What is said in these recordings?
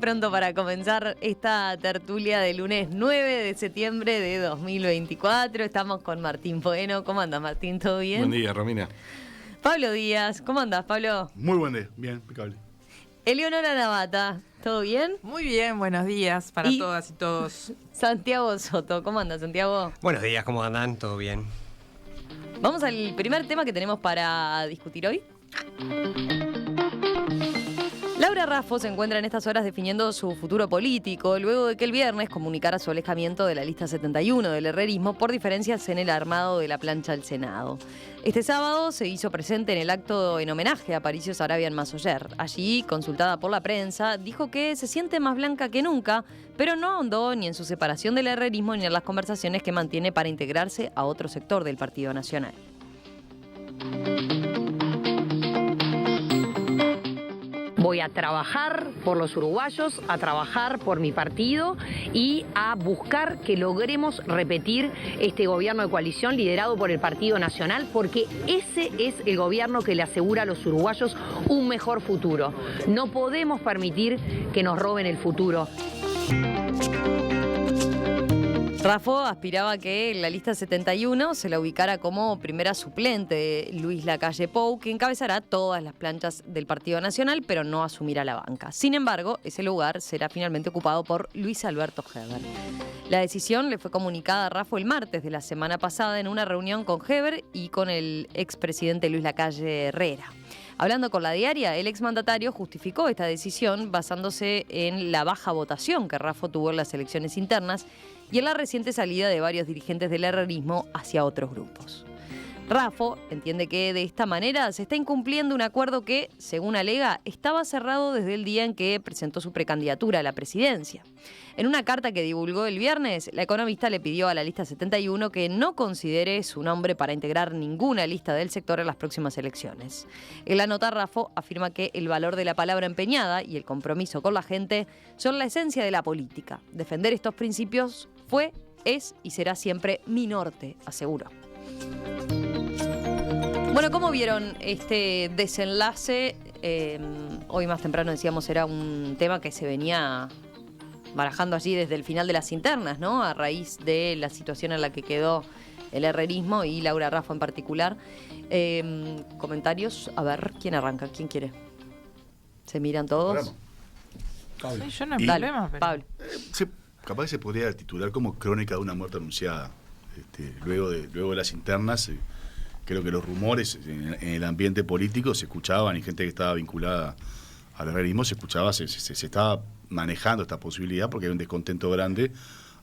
pronto para comenzar esta tertulia de lunes 9 de septiembre de 2024. Estamos con Martín Bueno. ¿Cómo andas, Martín? ¿Todo bien? Buen día, Romina. Pablo Díaz. ¿Cómo andás, Pablo? Muy buen día, bien, impecable. Eleonora Navata. ¿Todo bien? Muy bien, buenos días para todas y todos. Santiago Soto. ¿Cómo andas, Santiago? Buenos días, ¿cómo andan? ¿Todo bien? Vamos al primer tema que tenemos para discutir hoy. Laura Raffo se encuentra en estas horas definiendo su futuro político, luego de que el viernes comunicara su alejamiento de la lista 71 del herrerismo por diferencias en el armado de la plancha del Senado. Este sábado se hizo presente en el acto en homenaje a Aparicio Saravia en Massoyer. Allí, consultada por la prensa, dijo que se siente más blanca que nunca, pero no ahondó ni en su separación del herrerismo ni en las conversaciones que mantiene para integrarse a otro sector del Partido Nacional. Voy a trabajar por los uruguayos, a trabajar por mi partido y a buscar que logremos repetir este gobierno de coalición liderado por el Partido Nacional, porque ese es el gobierno que le asegura a los uruguayos un mejor futuro. No podemos permitir que nos roben el futuro. Raffo aspiraba a que en la lista 71 se la ubicara como primera suplente de Luis Lacalle Pou, que encabezará todas las planchas del Partido Nacional, pero no asumirá la banca. Sin embargo, ese lugar será finalmente ocupado por Luis Alberto Heber. La decisión le fue comunicada a Raffo el martes de la semana pasada en una reunión con Heber y con el expresidente Luis Lacalle Herrera. Hablando con La Diaria, el exmandatario justificó esta decisión basándose en la baja votación que Raffo tuvo en las elecciones internas y en la reciente salida de varios dirigentes del herrerismo hacia otros grupos. Raffo entiende que de esta manera se está incumpliendo un acuerdo que, según alega, estaba cerrado desde el día en que presentó su precandidatura a la presidencia. En una carta que divulgó el viernes, la economista le pidió a la lista 71 que no considere su nombre para integrar ninguna lista del sector en las próximas elecciones. En la nota, Raffo afirma que el valor de la palabra empeñada y el compromiso con la gente son la esencia de la política. Defender estos principios fue, es y será siempre mi norte, aseguró. Bueno, ¿cómo vieron este desenlace? Hoy más temprano decíamos era un tema que se venía barajando allí desde el final de las internas, ¿no? A raíz de la situación en la que quedó el herrerismo y Laura Raffo en particular. Comentarios, a ver, ¿quién arranca? ¿Quién quiere? ¿Se miran todos? Sí, yo no hay problema, pero... Pablo. Capaz que se podría titular como crónica de una muerte anunciada. Luego de las internas, creo que los rumores en el ambiente político se escuchaban y gente que estaba vinculada al herrerismo se escuchaba, se estaba manejando esta posibilidad porque hay un descontento grande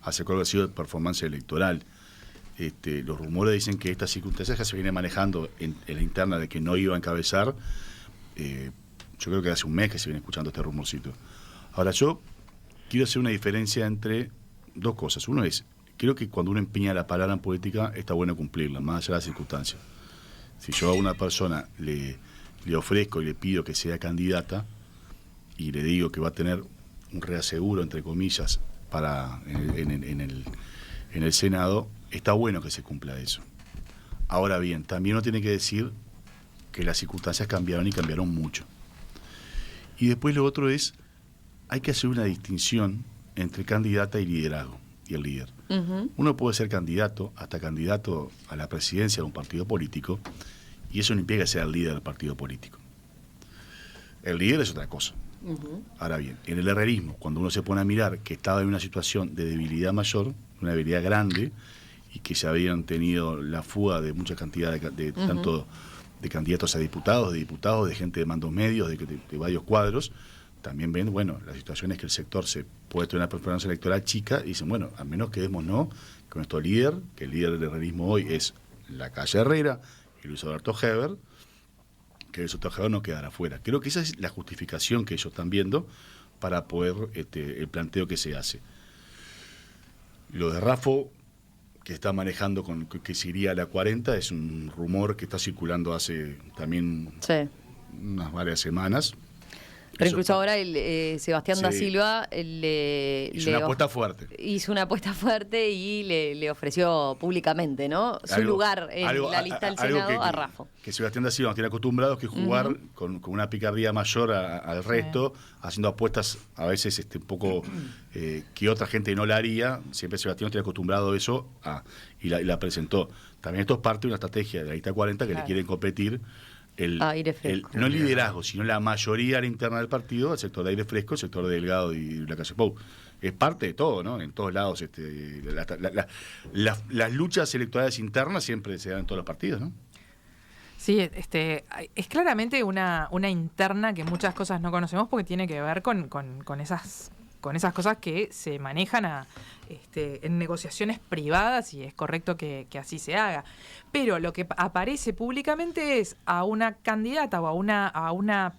hacia cuál ha sido la performance electoral. Los rumores dicen que estas circunstancias que se viene manejando en la interna de que no iba a encabezar, yo creo que hace un mes que se viene escuchando este rumorcito. Ahora yo quiero hacer una diferencia entre dos cosas. Uno es, creo que cuando uno empeña la palabra en política está bueno cumplirla, más allá de las circunstancias. Si yo a una persona le ofrezco y le pido que sea candidata y le digo que va a tener un reaseguro, entre comillas, en el Senado, está bueno que se cumpla eso. Ahora bien, también uno tiene que decir que las circunstancias cambiaron y cambiaron mucho. Y después lo otro es, hay que hacer una distinción entre candidata y liderazgo, y el líder. Uh-huh. Uno puede ser candidato, hasta candidato a la presidencia de un partido político, y eso no implica que sea el líder del partido político. El líder es otra cosa. Uh-huh. Ahora bien, en el herrerismo, cuando uno se pone a mirar que estaba en una situación de debilidad mayor, una debilidad grande, y que se habían tenido la fuga de mucha cantidad de uh-huh. tanto de candidatos a diputados, de gente de mandos medios, de varios cuadros, también ven, bueno, la situación es que el sector se puede tener una performance electoral chica y dicen, bueno, al menos quedémonos con nuestro líder, que el líder del herrerismo hoy es Lacalle Herrera y Luis Alberto Heber, que Luis Alberto Heber no quedará afuera. Creo que esa es la justificación que ellos están viendo para poder el planteo que se hace. Lo de Raffo, que está manejando con que se iría a la 40, es un rumor que está circulando hace también unas varias semanas. Pero incluso ahora Sebastián da Silva hizo una apuesta fuerte. Hizo una apuesta fuerte y le ofreció públicamente, ¿no? Su lugar en la lista del Senado a Raffo. Que Sebastián da Silva nos tiene acostumbrados que jugar con una picardía mayor al resto, haciendo apuestas a veces un poco que otra gente no la haría. Siempre Sebastián nos tiene acostumbrado a eso y la presentó. También esto es parte de una estrategia de la lista 40 que le quieren competir no el liderazgo, sino la mayoría a la interna del partido, el sector de Aire Fresco, el sector de Delgado y la calle Pou. Es parte de todo, ¿no? En todos lados. Las luchas electorales internas siempre se dan en todos los partidos, ¿no? Sí, es claramente una interna que muchas cosas no conocemos porque tiene que ver con esas cosas que se manejan en negociaciones privadas, y es correcto que así se haga. Pero lo que aparece públicamente es a una candidata o a una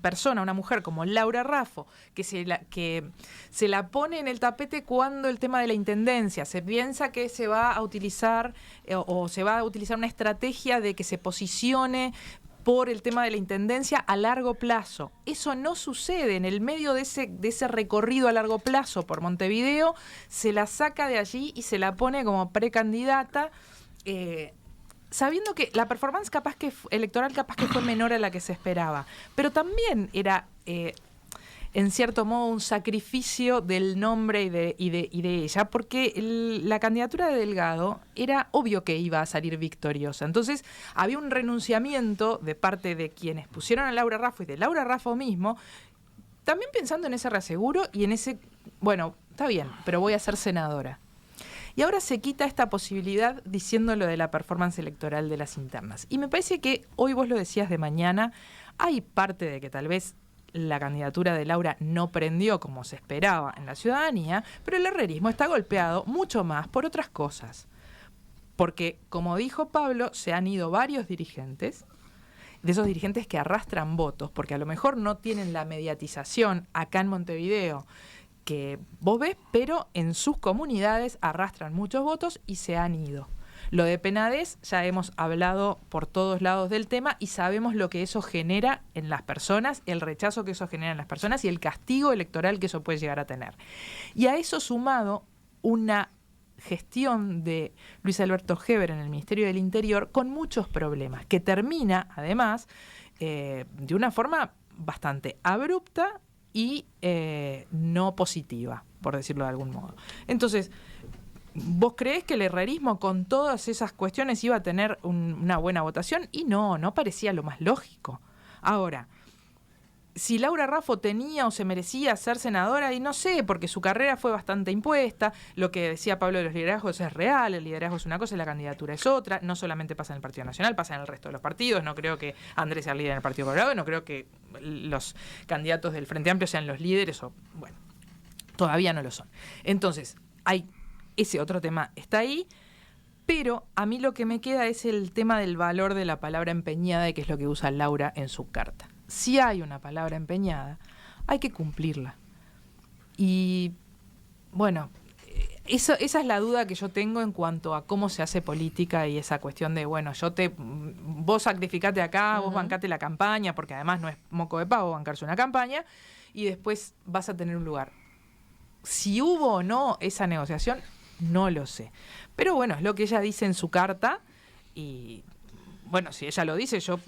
persona, una mujer como Laura Raffo, que se la pone en el tapete cuando el tema de la intendencia. Se piensa que se va a utilizar o se va a utilizar una estrategia de que se posicione por el tema de la intendencia a largo plazo. Eso no sucede. En el medio de ese recorrido a largo plazo por Montevideo, se la saca de allí y se la pone como precandidata, sabiendo que la performance electoral capaz que fue menor a la que se esperaba. Pero también era, en cierto modo, un sacrificio del nombre y de ella, porque la candidatura de Delgado era obvio que iba a salir victoriosa. Entonces había un renunciamiento de parte de quienes pusieron a Laura Raffo y de Laura Raffo mismo, también pensando en ese reaseguro y en ese, bueno, está bien, pero voy a ser senadora. Y ahora se quita esta posibilidad diciendo lo de la performance electoral de las internas. Y me parece que hoy vos lo decías de mañana, hay parte de que tal vez la candidatura de Laura no prendió como se esperaba en la ciudadanía, pero el herrerismo está golpeado mucho más por otras cosas. Porque, como dijo Pablo, se han ido varios dirigentes, de esos dirigentes que arrastran votos, porque a lo mejor no tienen la mediatización acá en Montevideo que vos ves, pero en sus comunidades arrastran muchos votos y se han ido. Lo de Penades, ya hemos hablado por todos lados del tema y sabemos lo que eso genera en las personas, el rechazo que eso genera en las personas y el castigo electoral que eso puede llegar a tener. Y a eso sumado una gestión de Luis Alberto Heber en el Ministerio del Interior con muchos problemas, que termina, además, de una forma bastante abrupta y no positiva, por decirlo de algún modo. Entonces, ¿vos creés que el herrerismo con todas esas cuestiones iba a tener una buena votación? Y no parecía lo más lógico. Ahora, si Laura Raffo tenía o se merecía ser senadora, y no sé, porque su carrera fue bastante impuesta, lo que decía Pablo de los liderazgos es real, el liderazgo es una cosa y la candidatura es otra, no solamente pasa en el Partido Nacional, pasa en el resto de los partidos, no creo que Andrés sea el líder en el Partido Colorado, no creo que los candidatos del Frente Amplio sean los líderes, o bueno, todavía no lo son. Entonces, ese otro tema está ahí, pero a mí lo que me queda es el tema del valor de la palabra empeñada, que es lo que usa Laura en su carta. Si hay una palabra empeñada, hay que cumplirla. Y bueno, esa es la duda que yo tengo en cuanto a cómo se hace política y esa cuestión de, bueno, vos sacrificate acá, vos bancate la campaña, porque además no es moco de pavo bancarse una campaña, y después vas a tener un lugar. Si hubo o no esa negociación, no lo sé. Pero bueno, es lo que ella dice en su carta y bueno, si ella lo dice, yo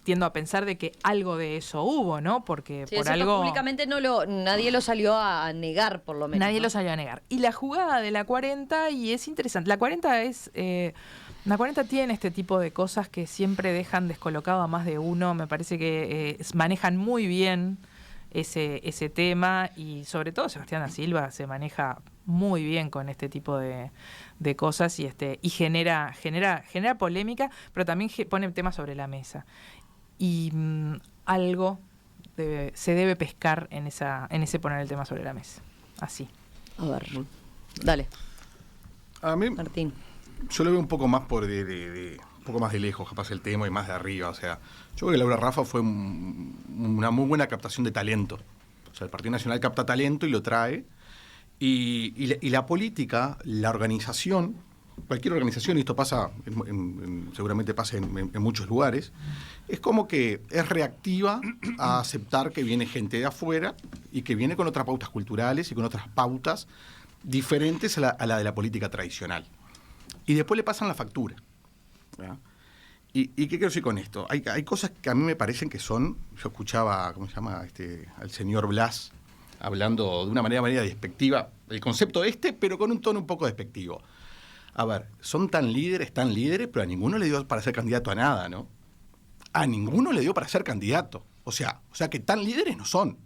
tiendo a pensar de que algo de eso hubo, ¿no? Porque sí, por algo públicamente nadie lo salió a negar, por lo menos. Nadie ¿no? lo salió a negar. Y la jugada de la 40, y es interesante, la 40 la 40 tiene este tipo de cosas que siempre dejan descolocado a más de uno. Me parece que manejan muy bien ese tema, y sobre todo Sebastián da Silva se maneja muy bien con este tipo de cosas y genera polémica, pero también pone temas sobre la mesa. Y algo se debe pescar en ese poner el tema sobre la mesa. Así. A ver, dale. A mí, Martín. Yo lo veo un poco más un poco más de lejos, capaz el tema, y más de arriba. O sea, yo creo que Laura Raffo fue una muy buena captación de talento. O sea, el Partido Nacional capta talento y lo trae. Y la política, la organización, cualquier organización, y esto pasa, seguramente pasa en muchos lugares, es como que es reactiva a aceptar que viene gente de afuera y que viene con otras pautas culturales y con otras pautas diferentes a la de la política tradicional. Y después le pasan la factura. ¿Verdad? ¿Y qué quiero decir con esto? Hay cosas que a mí me parecen que son... Yo escuchaba, ¿cómo se llama? Al señor Blas hablando de una manera despectiva el concepto pero con un tono un poco despectivo. A ver, son tan líderes, pero a ninguno le dio para ser candidato a nada, ¿no? A ninguno le dio para ser candidato. O sea que tan líderes no son.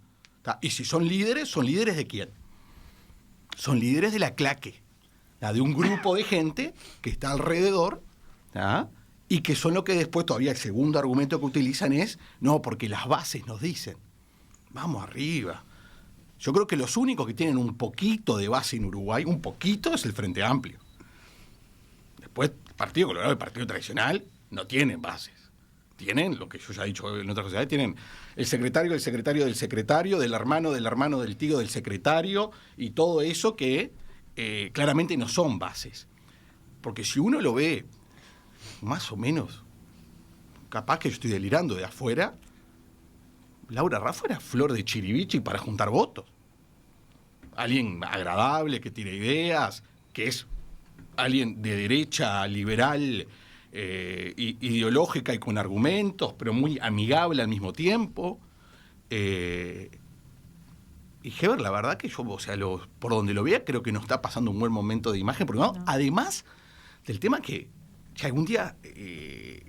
¿Tá? Y si son líderes ¿de quién? Son líderes de la claque, ¿tá? De un grupo de gente que está alrededor, ¿tá? Y que son lo que después todavía el segundo argumento que utilizan es, no, porque las bases nos dicen, vamos arriba. Yo creo que los únicos que tienen un poquito de base en Uruguay, un poquito, es el Frente Amplio. Después, el Partido Colorado y el Partido Tradicional no tienen bases. Tienen lo que yo ya he dicho en otras sociedades, tienen el secretario del secretario del secretario, del hermano del tío del secretario, y todo eso que claramente no son bases. Porque si uno lo ve más o menos, capaz que yo estoy delirando de afuera, Laura Raffo era flor de chiribichi para juntar votos. Alguien agradable, que tiene ideas, que es alguien de derecha, liberal, ideológica y con argumentos, pero muy amigable al mismo tiempo. Y Heber, la verdad que yo, por donde lo vea, creo que no está pasando un buen momento de imagen, porque no. Además del tema que algún día,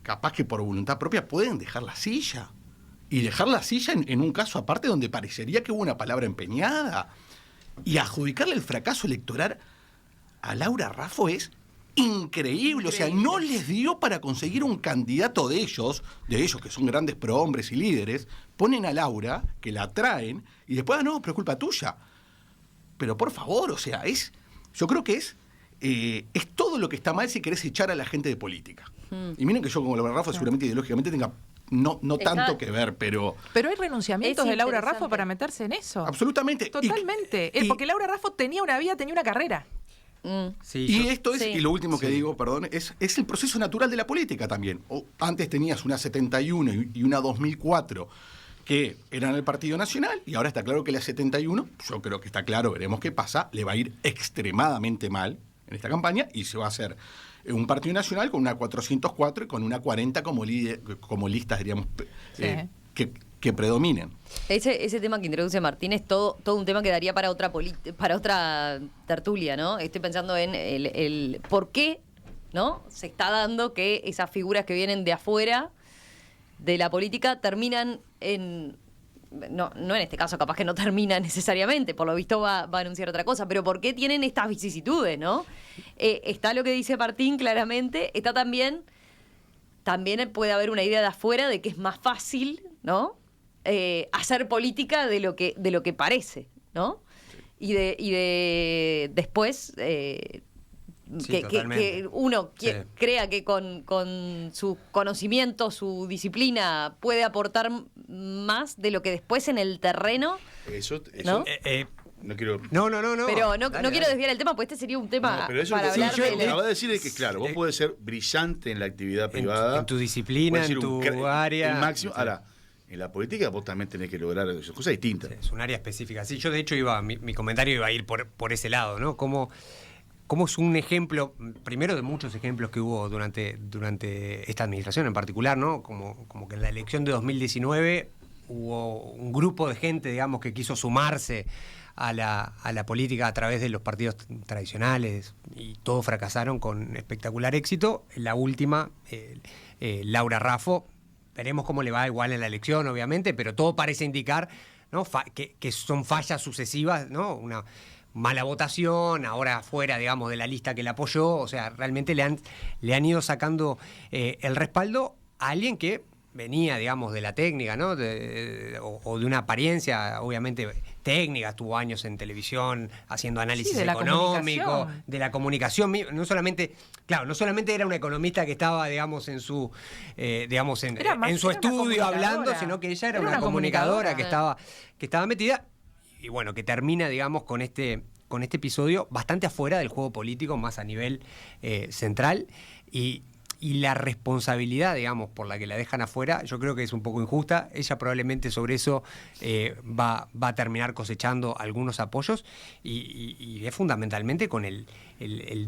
capaz que por voluntad propia, pueden dejar la silla. Y dejar la silla en un caso aparte donde parecería que hubo una palabra empeñada. Y adjudicarle el fracaso electoral a Laura Raffo es increíble. O sea, no les dio para conseguir un candidato de ellos que son grandes prohombres y líderes, ponen a Laura, que la traen, y después, no, pero es culpa tuya. Pero por favor, o sea, yo creo que es todo lo que está mal si querés echar a la gente de política. Y miren que yo como Laura Raffo seguramente ideológicamente tenga no tanto que ver, pero... Pero hay renunciamientos de Laura Raffo para meterse en eso. Absolutamente. Totalmente. Porque Laura Raffo tenía una vida, tenía una carrera. Sí, y esto es, y lo último que digo, perdón, es el proceso natural de la política también. Antes tenías una 71 y una 2004 que eran el Partido Nacional, y ahora está claro que la 71, yo creo que está claro, veremos qué pasa, le va a ir extremadamente mal en esta campaña y se va a hacer un Partido Nacional con una 404 y con una 40 como listas, diríamos, que predominen. Ese tema que introduce Martín es todo un tema que daría para otra tertulia, ¿no? Estoy pensando en el por qué, ¿no? Se está dando que esas figuras que vienen de afuera de la política terminan en... No en este caso, capaz que no termina necesariamente, por lo visto va a anunciar otra cosa, pero ¿por qué tienen estas vicisitudes, no? Está lo que dice Martín claramente, está también puede haber una idea de afuera de que es más fácil, ¿no? Hacer política de lo que parece, ¿no? Y de después que uno crea que con su conocimiento, su disciplina puede aportar más de lo que después en el terreno. Eso ¿no? No quiero... No. Pero no quiero desviar el tema, pues este sería un tema pero eso para hablar de... Acabo de decir que, claro, vos podés ser brillante en la actividad privada. En tu disciplina, en tu área. El máximo. Ahora, en la política vos también tenés que lograr cosas distintas. Sí, es un área específica. Sí, yo de hecho mi comentario iba a ir por ese lado, ¿no? Como es un ejemplo, primero de muchos ejemplos que hubo durante esta administración en particular, ¿no? Como que en la elección de 2019 hubo un grupo de gente, digamos, que quiso sumarse a la política a través de los partidos tradicionales y todos fracasaron con espectacular éxito. La última, Laura Raffo, veremos cómo le va igual en la elección, obviamente, pero todo parece indicar, ¿no? que son fallas sucesivas, ¿no? Una mala votación, ahora fuera, digamos, de la lista que la apoyó. O sea, realmente le han ido sacando el respaldo a alguien que venía, digamos, de la técnica, ¿no? O de una apariencia, obviamente, técnica. Estuvo años en televisión haciendo análisis económico, de la comunicación. No solamente era una economista que estaba, digamos, en su estudio hablando, sino que ella era una comunicadora que estaba metida. Y bueno, que termina, digamos, con este episodio bastante afuera del juego político, más a nivel central. Y y la responsabilidad, digamos, por la que la dejan afuera, yo creo que es un poco injusta. Ella probablemente sobre eso va a terminar cosechando algunos apoyos y es fundamentalmente con el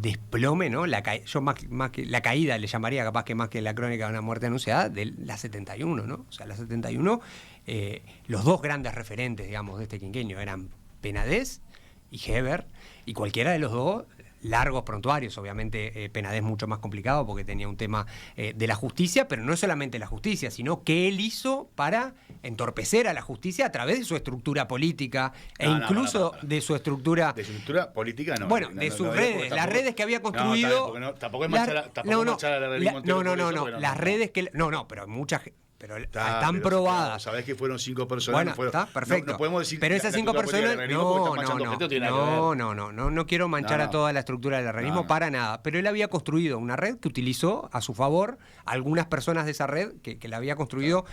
desplome, ¿no? Yo más que la caída le llamaría, capaz que más que la crónica de una muerte anunciada, de la 71, ¿no? O sea, la 71, los dos grandes referentes, digamos, de este quinquenio eran Penades y Heber, y cualquiera de los dos largos prontuarios. Obviamente Penades mucho más complicado porque tenía un tema de la justicia, pero no solamente la justicia, sino que él hizo para entorpecer a la justicia a través de su estructura política incluso de su estructura... De su estructura política, no. Bueno, de sus redes, las redes que había construido... Tampoco es manchar al realismo entero. No, las redes que... No, pero muchas... Pero están probadas. Sabés que fueron 5 personas. Bueno, está perfecto. No podemos decir pero esas 5 personas. No quiero manchar a toda la estructura del realismo para nada. Pero él había construido una red que utilizó a su favor algunas personas de esa red que la había construido,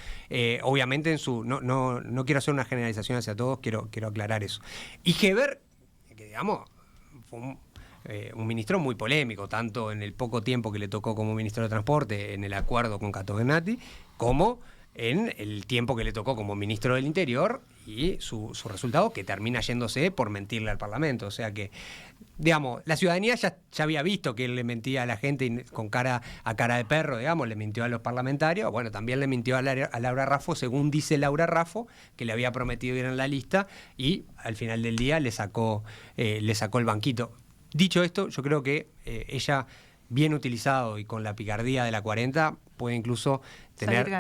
obviamente en su. No quiero hacer una generalización hacia todos, quiero aclarar eso. Y Heber, que digamos, fue un ministro muy polémico, tanto en el poco tiempo que le tocó como ministro de Transporte en el acuerdo con Cato Gennati, como en el tiempo que le tocó como ministro del Interior y su resultado, que termina yéndose por mentirle al Parlamento. O sea que, digamos, la ciudadanía ya había visto que él le mentía a la gente a cara de perro, digamos, le mintió a los parlamentarios. Bueno, también le mintió a Laura Raffo, según dice Laura Raffo, que le había prometido ir en la lista y al final del día le sacó el banquito. Dicho esto, yo creo que ella, bien utilizado y con la picardía de la 40, puede incluso salir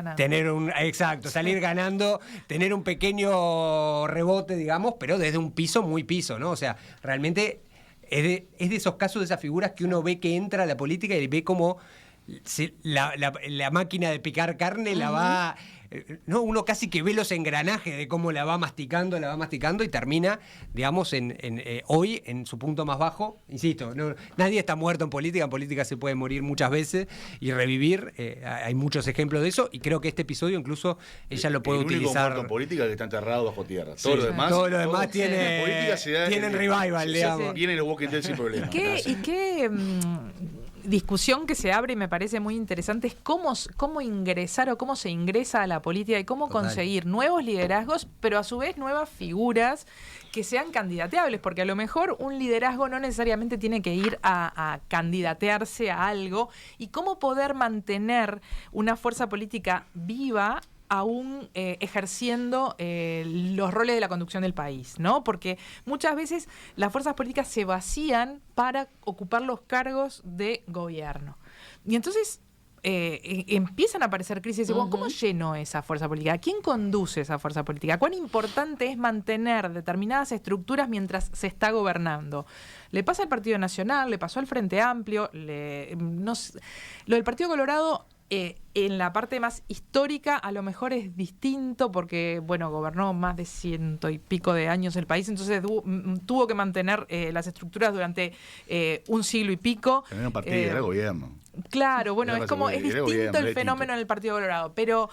ganando, tener un pequeño rebote, digamos, pero desde un piso muy piso, ¿no? O sea, realmente es de esos casos, de esas figuras que uno ve que entra a la política y ve como la máquina de picar carne la va... No, uno casi que ve los engranajes de cómo la va masticando y termina, digamos, hoy en su punto más bajo. Insisto, nadie está muerto en política se puede morir muchas veces y revivir. Hay muchos ejemplos de eso y creo que este episodio incluso ella lo puede utilizar. El único muerto en política que está enterrado bajo tierra. Sí, todo lo demás tienen revival, digamos. Vienen los Walking Dead sin problema. ¿Y qué discusión que se abre y me parece muy interesante es cómo ingresar o cómo se ingresa a la política y cómo conseguir nuevos liderazgos, pero a su vez nuevas figuras que sean candidateables, porque a lo mejor un liderazgo no necesariamente tiene que ir a candidatearse a algo, y cómo poder mantener una fuerza política viva aún ejerciendo los roles de la conducción del país, ¿no? Porque muchas veces las fuerzas políticas se vacían para ocupar los cargos de gobierno. Y entonces empiezan a aparecer crisis y bueno, ¿cómo lleno esa fuerza política? ¿Quién conduce esa fuerza política? ¿Cuán importante es mantener determinadas estructuras mientras se está gobernando? Le pasa al Partido Nacional, le pasó al Frente Amplio, lo del Partido Colorado... en la parte más histórica a lo mejor es distinto porque, bueno, gobernó más de 100 y pico de años el país, entonces tuvo que mantener las estructuras durante un siglo y pico. También un partido de gobierno. Claro, bueno, es distinto el fenómeno en el Partido Colorado, pero...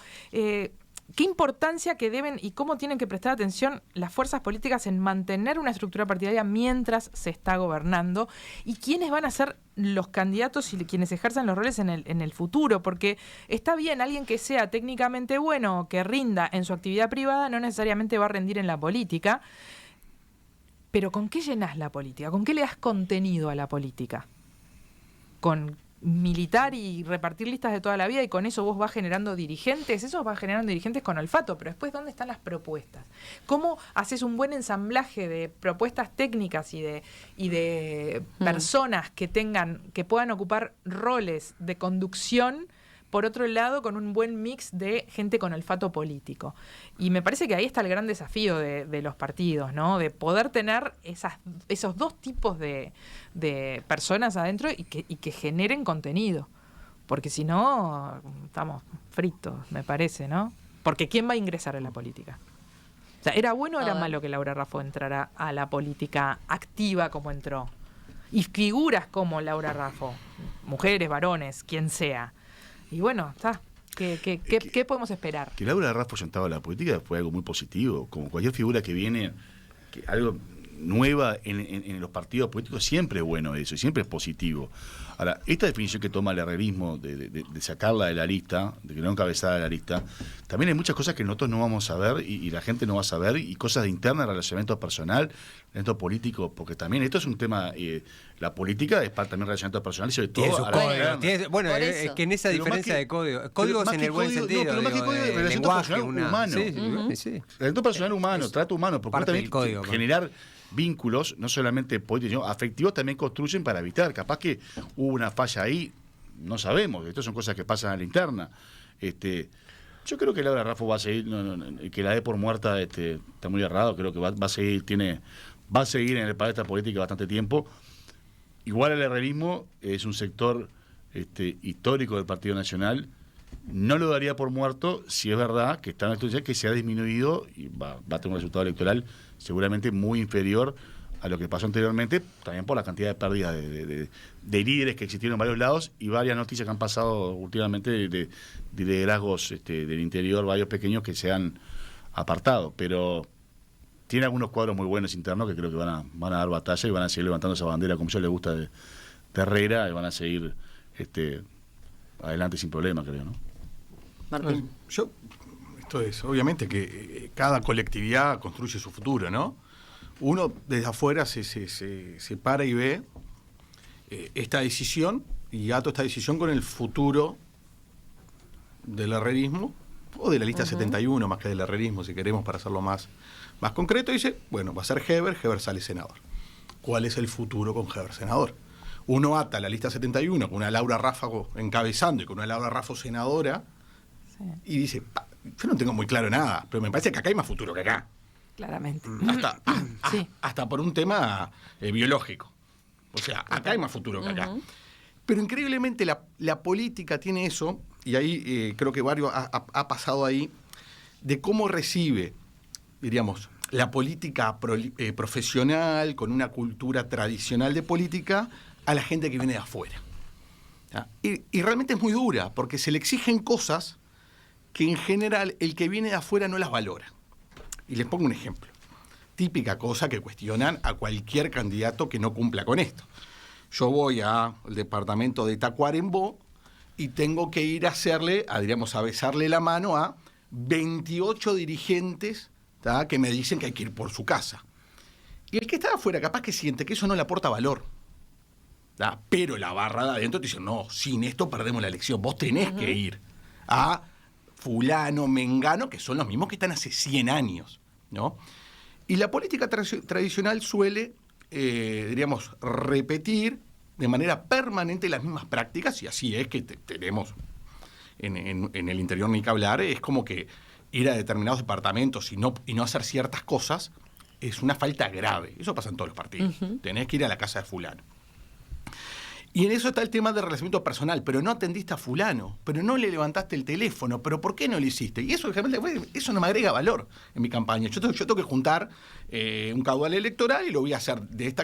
¿qué importancia que deben y cómo tienen que prestar atención las fuerzas políticas en mantener una estructura partidaria mientras se está gobernando? ¿Y quiénes van a ser los candidatos y quienes ejerzan los roles en el futuro? Porque está bien, alguien que sea técnicamente bueno, que rinda en su actividad privada, no necesariamente va a rendir en la política. Pero ¿con qué llenás la política? ¿Con qué le das contenido a la política? ¿Con militar y repartir listas de toda la vida y con eso vos vas generando dirigentes? Esos vas generando dirigentes con olfato, pero después ¿dónde están las propuestas? ¿Cómo haces un buen ensamblaje de propuestas técnicas y de personas que puedan ocupar roles de conducción, por otro lado, con un buen mix de gente con olfato político? Y me parece que ahí está el gran desafío de los partidos, ¿no? De poder tener esos dos tipos de personas adentro y que generen contenido. Porque si no, estamos fritos, me parece, ¿no? Porque ¿quién va a ingresar a la política? O sea, ¿era bueno o era malo que Laura Raffo entrara a la política activa como entró? Y figuras como Laura Raffo, mujeres, varones, quien sea. Y bueno, está. ¿Qué podemos esperar? Que Laura Raffo entraba a la política fue algo muy positivo. Como cualquier figura que viene, algo nueva en los partidos políticos, siempre es bueno eso, y siempre es positivo. Ahora, esta definición que toma el herrerismo de sacarla de la lista, de que no encabezada de la lista, también hay muchas cosas que nosotros no vamos a ver y la gente no va a saber, y cosas de interna, relacionamiento personal, relacionamiento político, porque también esto es un tema, la política es para también relacionamiento personal, y sobre todo Tiene sus a la códigos, interna. bueno, Por es eso. que en esa Pero diferencia más que- de códigos, pero códigos más en que el buen código- sentido, no, pero más que digo, código de de relacionamiento lenguaje, personal humano. sí. Relacionamiento personal humano, trato humano, porque Parte también del código, generar vínculos, no solamente políticos, sino afectivos, también construyen para evitar. Capaz que hubo una falla ahí, no sabemos, estas son cosas que pasan a la interna. Yo creo que Laura Raffo va a seguir, que la dé por muerta está muy errado, creo que va a seguir, va a seguir en el palestra política bastante tiempo. Igual el herrerismo es un sector histórico del Partido Nacional. No lo daría por muerto si es verdad que está en la situación que se ha disminuido y va a tener un resultado electoral seguramente muy inferior a lo que pasó anteriormente, también por la cantidad de pérdidas de líderes que existieron en varios lados y varias noticias que han pasado últimamente de liderazgos del interior, varios pequeños que se han apartado, pero tiene algunos cuadros muy buenos internos que creo que van a dar batalla y van a seguir levantando esa bandera como yo le gusta de Herrera, y van a seguir adelante sin problema, creo, ¿no? Martín. Esto es, obviamente que cada colectividad construye su futuro, ¿no? Uno desde afuera se para y ve esta decisión y ato esta decisión con el futuro del herrerismo o de la lista 71, más que del herrerismo, si queremos, para hacerlo más concreto. Dice, bueno, va a ser Heber sale senador. ¿Cuál es el futuro con Heber senador? Uno ata la lista 71 con una Laura Ráfago encabezando y con una Laura Raffo senadora, y dice, yo no tengo muy claro nada, pero me parece que acá hay más futuro que acá. Claramente. Sí. Hasta por un tema biológico. O sea, acá hay más futuro que acá. Pero increíblemente la política tiene eso, y ahí creo que varios ha pasado ahí, de cómo recibe, diríamos, la política profesional, con una cultura tradicional de política, a la gente que viene de afuera. Y realmente es muy dura, porque se le exigen cosas que en general el que viene de afuera no las valora. Y les pongo un ejemplo. Típica cosa que cuestionan a cualquier candidato que no cumpla con esto. Yo voy al departamento de Tacuarembó y tengo que ir a a besarle la mano a 28 dirigentes que me dicen que hay que ir por su casa. Y el que está de afuera capaz que siente que eso no le aporta valor. Pero la barra de adentro te dice, no, sin esto perdemos la elección. Vos tenés que ir a fulano, mengano, que son los mismos que están hace 100 años, ¿no? Y la política tradicional suele, diríamos, repetir de manera permanente las mismas prácticas, y así es que tenemos en el interior ni que hablar. Es como que ir a determinados departamentos y no hacer ciertas cosas es una falta grave. Eso pasa en todos los partidos. Tenés que ir a la casa de fulano. Y en eso está el tema del relacionamiento personal. Pero no atendiste a fulano, pero no le levantaste el teléfono, pero ¿por qué no lo hiciste? Y eso no me agrega valor en mi campaña. Yo tengo que juntar un caudal electoral y lo voy a hacer de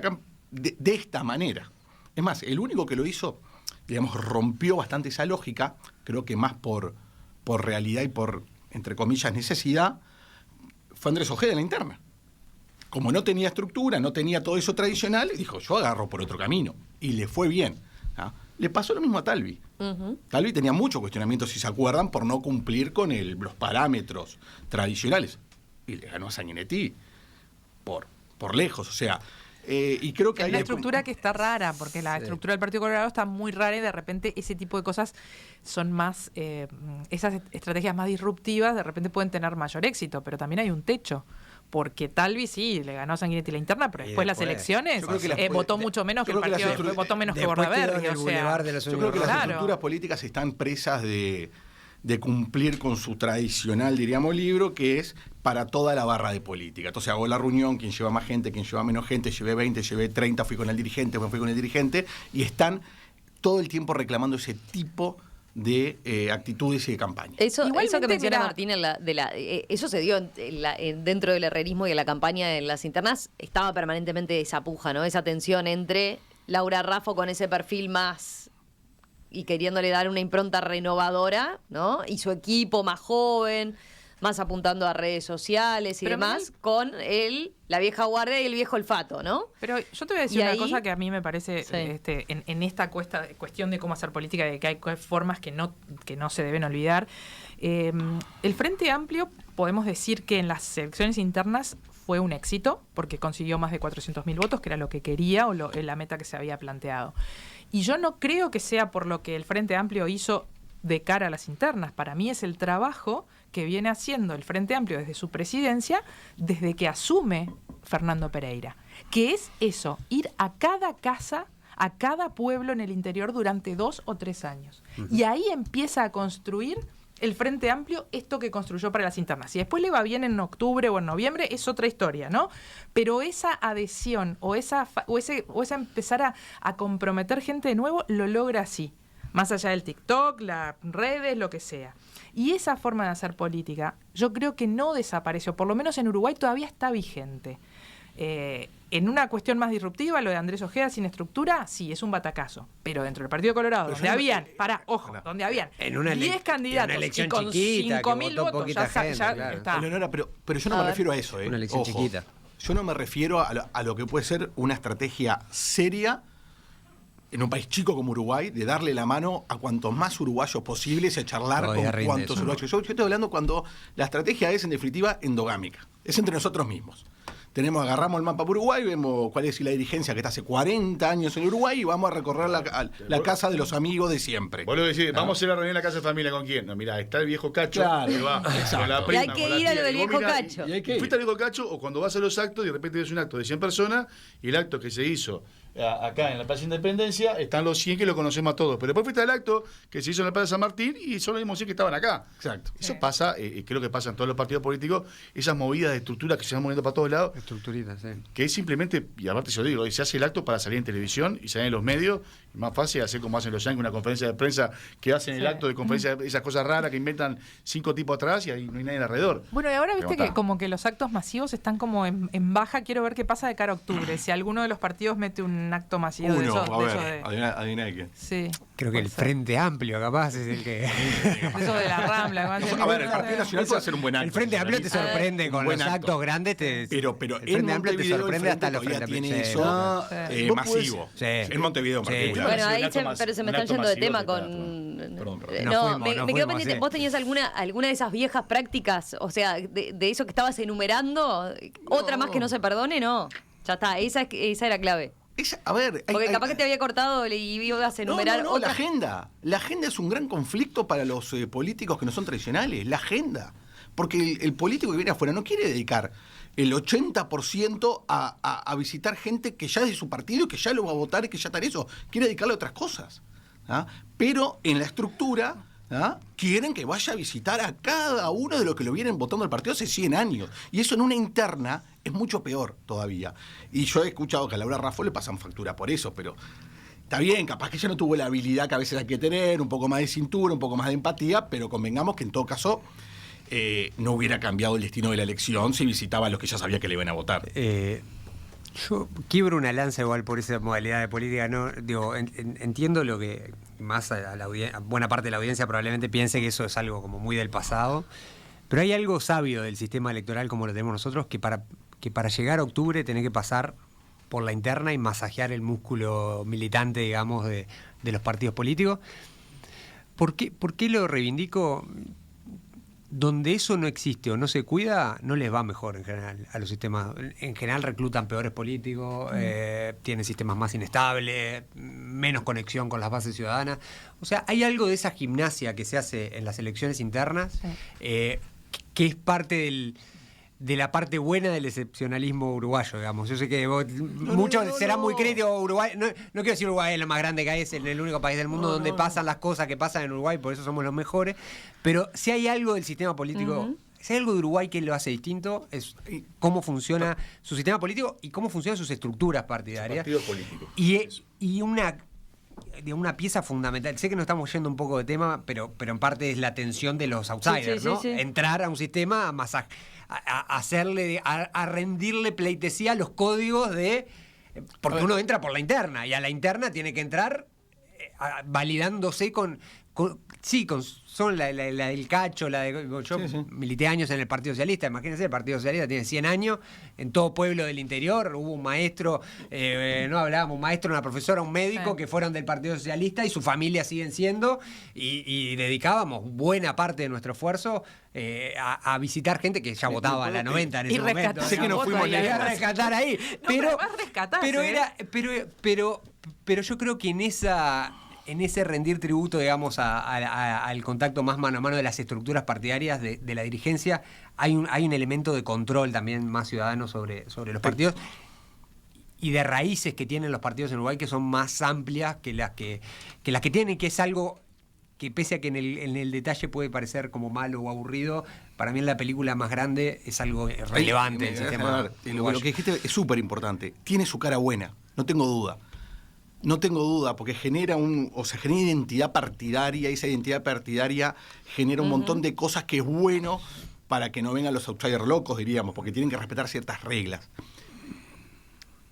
esta manera. Es más, el único que lo hizo, digamos, rompió bastante esa lógica, creo que más por realidad y por, entre comillas, necesidad, fue Andrés Ojeda en la interna. Como no tenía estructura, no tenía todo eso tradicional, dijo, yo agarro por otro camino. Y le fue bien. Le pasó lo mismo a Talvi. Talvi tenía mucho cuestionamiento, si se acuerdan, por no cumplir con los parámetros tradicionales. Y le ganó a Sanguinetti por lejos. O sea, y creo que Hay hay una estructura que está rara, porque la estructura del Partido Colorado está muy rara y de repente ese tipo de cosas son más, esas estrategias más disruptivas de repente pueden tener mayor éxito, pero también hay un techo. Porque Talvi sí, le ganó a Sanguinetti la interna, pero después las elecciones yo creo que votó mucho menos que el partido, votó menos que Bordaberry. Yo creo que las estructuras políticas están presas de cumplir con su tradicional, diríamos, libro, que es para toda la barra de política. Entonces hago la reunión, quien lleva más gente, quien lleva menos gente, llevé 20, llevé 30, fui con el dirigente, y están todo el tiempo reclamando ese tipo de actitudes y de campaña. Eso que menciona mirá, Martín, eso se dio dentro del herrerismo y de la campaña en las internas. Estaba permanentemente esa puja, ¿no? Esa tensión entre Laura Raffo con ese perfil más y queriéndole dar una impronta renovadora, ¿no? Y su equipo más joven, más apuntando a redes sociales y Pero demás, con la vieja guardia y el viejo olfato, ¿no? Pero yo te voy a decir Y una ahí- cosa que a mí me parece, Sí. en esta cuestión de cómo hacer política, de que hay formas que no se deben olvidar. El Frente Amplio, podemos decir que en las elecciones internas fue un éxito, porque consiguió más de 400.000 votos, que era lo que quería o la meta que se había planteado. Y yo no creo que sea por lo que el Frente Amplio hizo de cara a las internas. Para mí es el trabajo que viene haciendo el Frente Amplio desde su presidencia, desde que asume Fernando Pereira, que es eso, ir a cada casa, a cada pueblo en el interior durante 2 o 3 años. Y ahí empieza a construir el Frente Amplio esto que construyó para las internas. Si después le va bien en octubre o en noviembre, es otra historia, ¿no? Pero esa adhesión o esa empezar a comprometer gente de nuevo, lo logra así. Más allá del TikTok, las redes, lo que sea. Y esa forma de hacer política, yo creo que no desapareció, por lo menos en Uruguay todavía está vigente. En una cuestión más disruptiva, lo de Andrés Ojeda sin estructura, sí, es un batacazo. Pero dentro del Partido Colorado, donde habían, donde habían En una 10 candidatos una elección y con chiquita, que 5.000 votó votos, poquita gente, claro. está. Eleonora, pero yo no me refiero a eso, ¿eh? Una elección Ojo. chiquita. Yo no me refiero a lo que puede ser una estrategia seria en un país chico como Uruguay, de darle la mano a cuantos más uruguayos posibles y a charlar Todavía con rinde cuantos eso, ¿no? uruguayos. Yo estoy hablando cuando la estrategia es, en definitiva, endogámica. Es entre nosotros mismos. Agarramos el mapa por Uruguay, vemos cuál es la dirigencia que está hace 40 años en Uruguay y vamos a recorrer la casa de los amigos de siempre. Vos lo decís, ¿no? vamos a hacer la reunión en la casa de familia, ¿con quién? No, mirá, está el viejo Cacho, Claro, que va exacto. con la Y prima, hay que con la ir a tía, lo del y vos viejo mirá, Cacho. Y hay que ir. Fuiste al viejo Cacho, o cuando vas a los actos y de repente ves un acto de 100 personas y el acto que se hizo acá en la Plaza Independencia, están los 100 que lo conocemos a todos. Pero después fuiste al acto que se hizo en la Plaza San Martín y son los mismos 100 que estaban acá. Exacto. Eso pasa, creo que pasa en todos los partidos políticos, esas movidas de estructura que se van moviendo para todos lados, Estructuritas, sí. que es simplemente, y aparte se lo digo, se hace el acto para salir en televisión y salir en los medios, es más fácil hacer como hacen los yankees, una conferencia de prensa, que hacen el acto de conferencia, esas cosas raras que inventan 5 tipos atrás y ahí no hay nadie alrededor. Bueno, y ahora viste Pero que está. como que los actos masivos están como en baja. Quiero ver qué pasa de cara a octubre. Si alguno de los partidos mete un acto masivo de Uno, eso, a de ver, eso de... adivina de quién. Sí. Creo que puede el ser. Frente Amplio, capaz, es el que. Eso de la Rambla. A ver, el Partido Nacional puede hacer un buen acto. El Frente Amplio te sorprende Un con buen los acto. actos grandes. Pero el en Frente Amplio te Montevideo sorprende el hasta los Frente Frente todavía tiene Amplio. eso Sí. Vos masivo. Sí. En Montevideo en Sí. particular. Bueno, Sí, ahí un acto pero se me un están acto yendo de masivo tema de con... Perdón. No me fuimos, quedo pendiente. sí. ¿Vos tenías alguna de esas viejas prácticas? O sea, de eso que estabas enumerando, otra más que no se perdone, no. Ya está, esa era clave. A ver, Porque capaz que te había cortado y ibas a enumerar la otra. agenda. La agenda es un gran conflicto para los políticos que no son tradicionales. La agenda. Porque el político que viene afuera no quiere dedicar el 80% a visitar gente que ya es de su partido y que ya lo va a votar y que ya está en eso. Quiere dedicarle a otras cosas. ¿Ah? Pero en la estructura... ¿Ah? Quieren que vaya a visitar a cada uno de los que lo vienen votando el partido hace 100 años. Y eso en una interna es mucho peor todavía. Y yo he escuchado que a Laura Raffo le pasan factura por eso, pero está bien, capaz que ella no tuvo la habilidad que a veces hay que tener, un poco más de cintura, un poco más de empatía, pero convengamos que en todo caso no hubiera cambiado el destino de la elección si visitaba a los que ya sabía que le iban a votar. Yo quiebro una lanza igual por esa modalidad de política, no digo, entiendo lo que más a la buena parte de la audiencia probablemente piense que eso es algo como muy del pasado, pero hay algo sabio del sistema electoral como lo tenemos nosotros, que para llegar a octubre tenés que pasar por la interna y masajear el músculo militante, digamos, de los partidos políticos. ¿Por qué lo reivindico? Donde eso no existe o no se cuida, no les va mejor en general a los sistemas. En general reclutan peores políticos, tienen sistemas más inestables, menos conexión con las bases ciudadanas. O sea, hay algo de esa gimnasia que se hace en las elecciones internas, que es parte de la parte buena del excepcionalismo uruguayo, digamos. Yo sé que muchos serán muy críticos. Uruguay, no quiero decir Uruguay es lo más grande que hay, es el único país del mundo donde pasan las cosas que pasan en Uruguay, por eso somos los mejores. Pero si hay algo del sistema político, si hay algo de Uruguay que lo hace distinto, es cómo funciona su sistema político y cómo funcionan sus estructuras partidarias. Partidos políticos. Y una pieza fundamental. Sé que nos estamos yendo un poco de tema, pero en parte es la tensión de los outsiders, Sí. ¿no? Entrar a un sistema a rendirle pleitesía a los códigos de... Porque uno entra por la interna y a la interna tiene que entrar validándose con son la del Cacho, yo milité años en el Partido Socialista, imagínense, el Partido Socialista tiene 100 años, en todo pueblo del interior hubo un maestro, un maestro, una profesora, un médico que fueron del Partido Socialista y su familia siguen siendo, y dedicábamos buena parte de nuestro esfuerzo a visitar gente que ya votaba a la 90 en ese momento. Sé que nos fuimos a rescatar ahí, pero yo creo que en ese rendir tributo, digamos, al contacto más mano a mano de las estructuras partidarias de la dirigencia, hay un elemento de control también más ciudadano sobre los partidos y de raíces que tienen los partidos en Uruguay que son más amplias que las que tienen, que es algo que pese a que en el detalle puede parecer como malo o aburrido, para mí en la película más grande es algo relevante del sistema. Lo que dijiste es súper importante. Tiene su cara buena, no tengo duda. No tengo duda, porque genera identidad partidaria, y esa identidad partidaria genera un montón de cosas que es bueno para que no vengan los outsiders locos, diríamos, porque tienen que respetar ciertas reglas.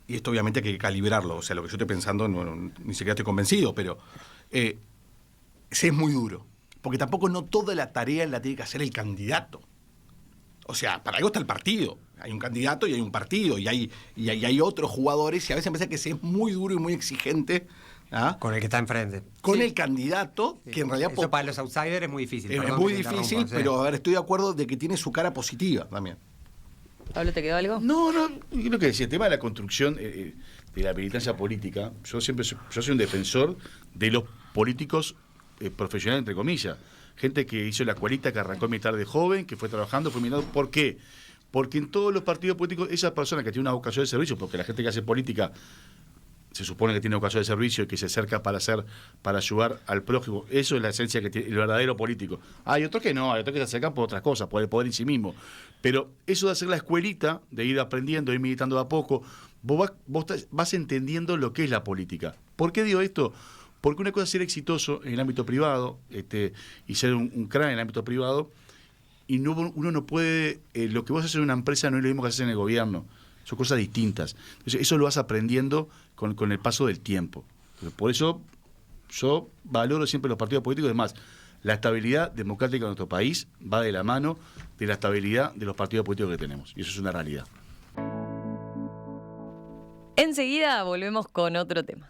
Y esto obviamente hay que calibrarlo, o sea, lo que yo estoy pensando, ni siquiera estoy convencido, pero es muy duro, porque tampoco no toda la tarea la tiene que hacer el candidato. O sea, para algo está el partido. Hay un candidato y hay un partido y hay otros jugadores, y a veces me parece que es muy duro y muy exigente con el que está enfrente. Con el candidato, que en realidad... Eso para los outsiders es muy difícil. Es muy difícil, pero a ver, estoy de acuerdo de que tiene su cara positiva también. Pablo, ¿te quedó algo? No, yo lo que decía, el tema de la construcción de la militancia política, yo soy un defensor de los políticos profesionales, entre comillas. Gente que hizo la escuelita, que arrancó en mitad de joven, que fue trabajando, fue mirando. ¿Por qué? Porque en todos los partidos políticos, esas personas que tienen una vocación de servicio, porque la gente que hace política se supone que tiene vocación de servicio y que se acerca para ayudar al prójimo, eso es la esencia que tiene el verdadero político. Hay otros que no, hay otros que se acercan por otras cosas, por el poder en sí mismo. Pero eso de hacer la escuelita, de ir aprendiendo, ir militando de a poco, vos vas entendiendo lo que es la política. ¿Por qué digo esto? Porque una cosa es ser exitoso en el ámbito privado y ser un crack en el ámbito privado, y uno no puede, lo que vos haces en una empresa no es lo mismo que haces en el gobierno, son cosas distintas. Entonces eso lo vas aprendiendo con el paso del tiempo. Por eso yo valoro siempre los partidos políticos. Además, la estabilidad democrática de nuestro país va de la mano de la estabilidad de los partidos políticos que tenemos, y eso es una realidad. Enseguida volvemos con otro tema.